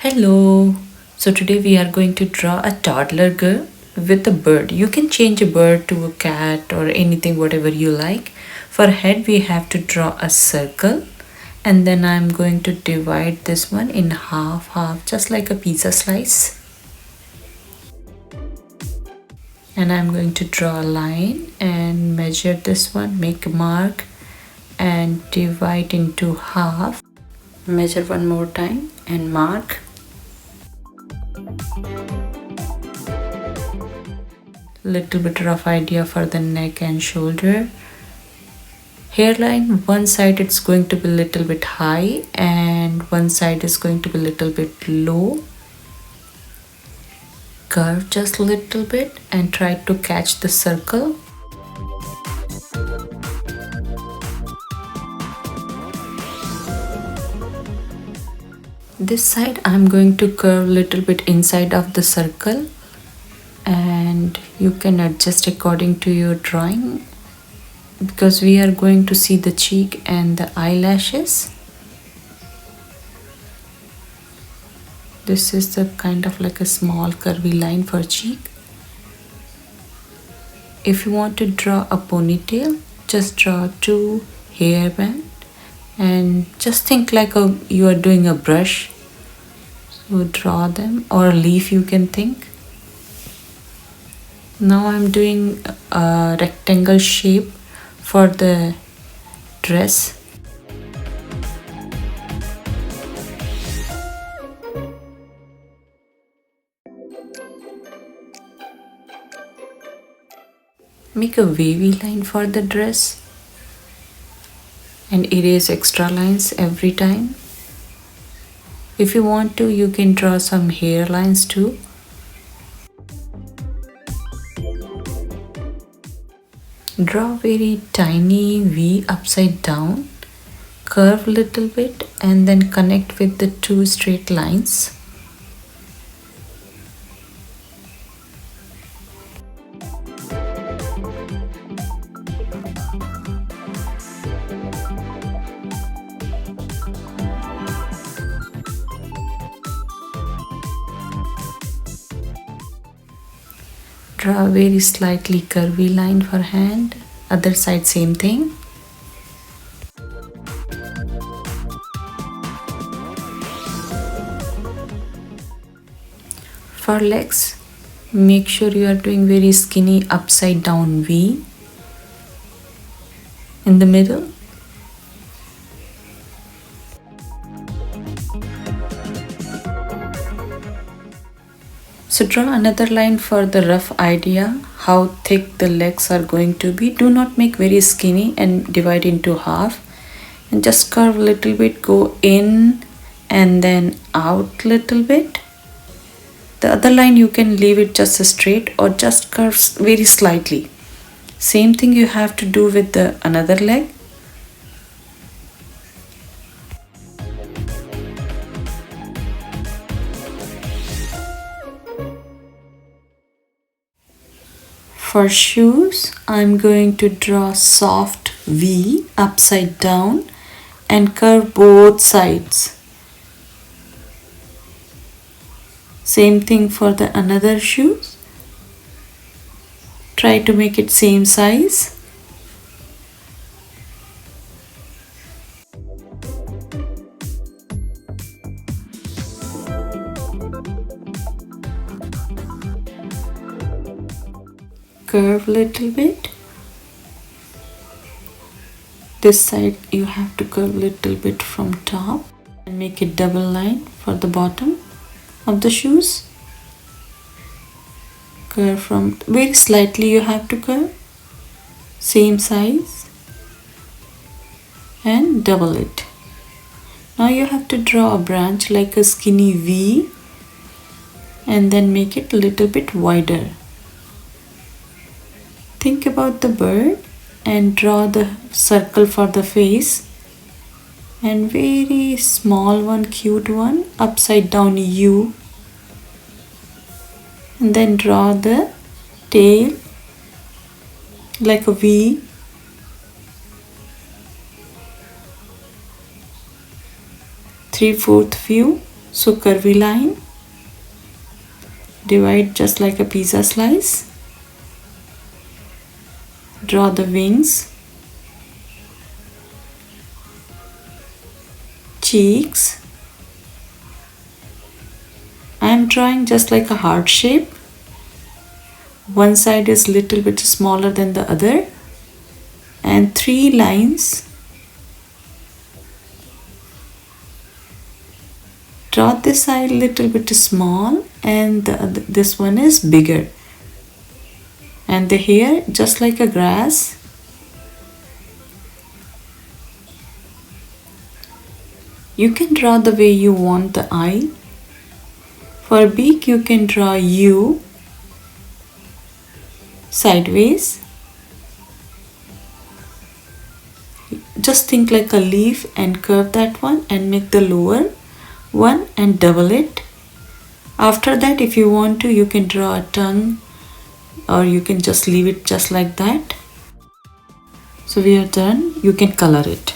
Hello. So today we are going to draw a toddler girl with a bird. You can change a bird to a cat or anything whatever you like. For head we have to draw a circle and then I'm going to divide this one in half just like a pizza slice. And I'm going to draw a line and measure this one, make a mark and divide into half. Measure one more time and mark. Little bit rough idea for the neck and shoulder. Hairline, one side it's going to be little bit high and one side is going to be little bit low. Curve just a little bit and try to catch the circle. This side I'm going to curve little bit inside of the circle and you can adjust according to your drawing because we are going to see the cheek and the eyelashes. This is the kind of like a small curvy line for cheek. If you want to draw a ponytail, just draw two hairband and just think like you are doing a brush. So draw them, or a leaf you can think. Now I'm doing a rectangle shape for the dress. Make a wavy line for the dress and erase extra lines every time. If you want to, you can draw some hair lines too. Draw very tiny V upside down, curve little bit and then connect with the two straight lines. Draw a very slightly curvy line for hand, other side same thing. For legs, make sure you are doing very skinny upside down V in the middle. So draw another line for the rough idea how thick the legs are going to be. Do not make very skinny and divide into half and just curve a little bit, go in and then out little bit. The other line you can leave it just straight or just curve very slightly. Same thing you have to do with the another leg. For shoes, I'm going to draw soft V upside down and curve both sides. Same thing for the another shoes. Try to make it same size. Curve little bit. This side you have to curve little bit from top and make it double line for the bottom of the shoes. Curve from very slightly you have to curve, same size and double it. Now you have to draw a branch like a skinny V and then make it a little bit wider. Think about the bird and draw the circle for the face and very small one, cute one, upside down U, and then draw the tail like a V. Three-fourth view, So curvy line, divide just like a pizza slice, draw the wings, cheeks. I am drawing just like a heart shape. One side is little bit smaller than the other, and 3 lines. Draw this side little bit small and this one is bigger, and the hair just like a grass. You can draw the way you want the eye. For beak, you can draw U sideways. Just think like a leaf and curve that one and make the lower one and double it. After that, if you want to, you can draw a tongue, or you can just leave it just like that. So we are done. You can color it.